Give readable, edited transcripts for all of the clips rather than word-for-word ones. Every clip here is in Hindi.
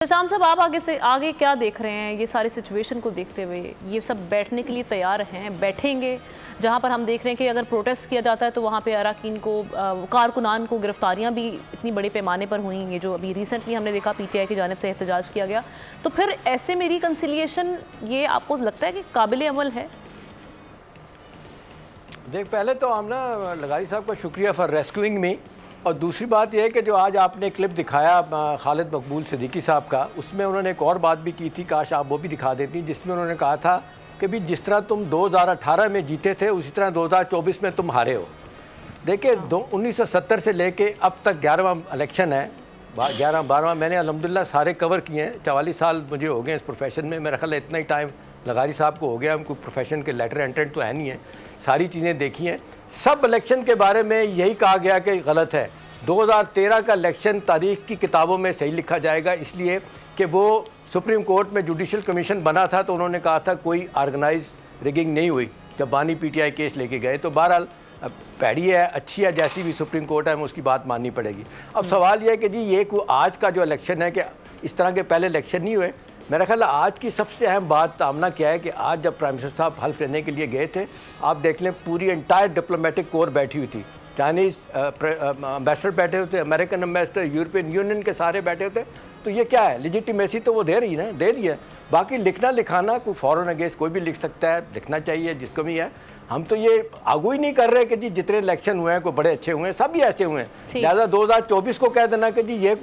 शाम साहब, आप आगे क्या देख रहे हैं? ये सारी सिचुएशन को देखते हुए ये सब बैठने के लिए तैयार हैं, बैठेंगे? जहां पर हम देख रहे हैं कि अगर प्रोटेस्ट किया जाता है तो वहां पे अरकान को, कारकुनान को गिरफ्तारियां भी इतनी बड़े पैमाने पर हुई हैं, जो अभी रिसेंटली हमने देखा पीटीआई की जानिब से एहतजाज किया गया। तो फिर ऐसे में रिकंसिलिएशन ये आपको लगता है कि काबिल अमल है? देख, पहले तो हम ना लगारी साहब का शुक्रिया फॉर रेस्क्यूइंग मी, और दूसरी बात यह है कि जो आज आपने क्लिप दिखाया खालिद मकबूल सिद्दीकी साहब का, उसमें उन्होंने एक और बात भी की थी, काश आप वो भी दिखा देती, जिसमें उन्होंने कहा था कि भी जिस तरह तुम 2018 में जीते थे उसी तरह 2024 में तुम हारे हो। देखिए 1970 से लेके अब तक 11वां इलेक्शन है, 11-12वां मैंने अल्हम्दुलिल्लाह सारे कवर किए हैं। 44 साल मुझे हो गए इस प्रोफेशन में। मेरा ख्याल इतना ही टाइम लगारी साहब को हो गया, हमको प्रोफेशन के लेटर एंट्रेंट तो है नहीं है, सारी चीज़ें देखी हैं। सब इलेक्शन के बारे में यही कहा गया कि गलत है। 2013 का इलेक्शन तारीख की किताबों में सही लिखा जाएगा, इसलिए कि वो सुप्रीम कोर्ट में जुडिशल कमीशन बना था तो उन्होंने कहा था कोई ऑर्गेनाइज रिगिंग नहीं हुई जब बानी पीटीआई केस लेके गए। तो बहरहाल पैड़ी है, अच्छी है, जैसी भी सुप्रीम कोर्ट है हमें उसकी बात माननी पड़ेगी। अब सवाल यह है कि जी ये आज का जो इलेक्शन है कि इस तरह के पहले इलेक्शन नहीं हुए। मेरा ख्याल आज की सबसे अहम बात आमना क्या है कि आज जब प्राइम मिनिस्टर साहब हल्फ लेने के लिए गए थे, आप देख लें पूरी एंटायर डिप्लोमेटिक कोर बैठी हुई थी। चाइनीज़ एम्बेसडर बैठे होते, अमेरिकन एम्बेसडर, यूरोपियन यूनियन के सारे बैठे होते। तो ये क्या है, लेजिटिमेसी तो वो दे रही है। बाकी लिखना लिखाना कोई फॉरेन अगेंस्ट कोई भी लिख सकता है, लिखना चाहिए जिसको भी है। हम तो ये आगू ही नहीं कर रहे कि जी जितने इलेक्शन हुए हैं कोई बड़े अच्छे हुए हैं, सब ही ऐसे हुए हैं। लिहाजा 2024 को कह देना कि जी ये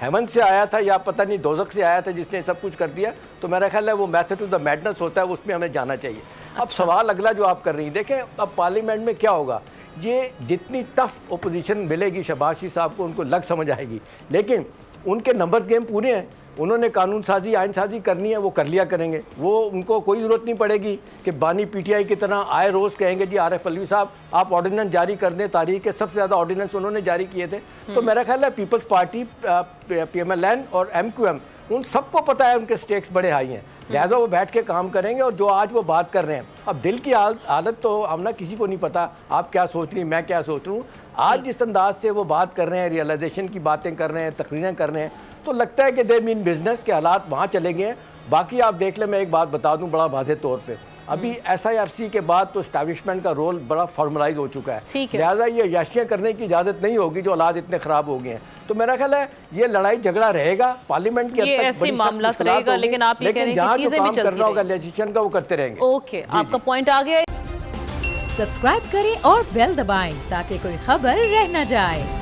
हेमंत से आया था या पता नहीं दोजख से आया था जिसने सब कुछ कर दिया, तो मेरा ख्याल है वो मेथड टू द मैडनेस होता है, उसमें हमें जाना चाहिए। अब सवाल अगला जो आप कर रही हैं, देखें अब पार्लियामेंट में क्या होगा। ये जितनी टफ ओपोजिशन मिलेगी शहबाज साहब को, उनको लग समझ आएगी, लेकिन उनके नंबर्स गेम पूरे हैं। उन्होंने कानून साजी आइन साजी करनी है, वो कर लिया करेंगे। वो उनको कोई ज़रूरत नहीं पड़ेगी कि बानी पीटीआई की तरह आए रोज़ कहेंगे जी आरिफ अलवी साहब आप ऑर्डिनेंस जारी कर दें। तारीख के सबसे ज़्यादा ऑर्डिनेंस उन्होंने जारी किए थे। तो मेरा ख्याल है पीपल्स पार्टी, PMLN और MQM, उन सबको पता है उनके स्टेक्स बड़े हाई हैं, लिहाजा वो बैठ के काम करेंगे। और जो आज वो बात कर रहे हैं, अब दिल की हालत तो हमने किसी को नहीं पता, आप क्या सोच रही, मैं क्या सोच रहा हूँ। आज जिस अंदाज से वो बात कर रहे हैं, रियलाइजेशन की बातें कर रहे हैं, तकरीरें कर रहे हैं, तो लगता है कि दे मीन बिजनेस के हालात वहाँ चले गए हैं। बाकी आप देख लें, मैं एक बात बता दूं बड़ा वाज़ेह तौर पे, अभी SIFC के बाद तो एस्टैब्लिशमेंट का रोल बड़ा फॉर्मलाइज हो चुका है, लिहाजा ये याशियाँ करने की इजाज़त नहीं होगी जो हालात इतने ख़राब हो गए हैं। तो मेरा ख्याल है ये लड़ाई झगड़ा रहेगा पार्लियामेंट की, ऐसे मामला रहेगा, लेकिन आप ये कह रहे हैं कि चीजें भी करना होगा लेजिस्लेशन का वो करते रहेंगे। ओके, आपका पॉइंट आ गया। सब्सक्राइब करें और बेल दबाएं ताकि कोई खबर रह न जाए।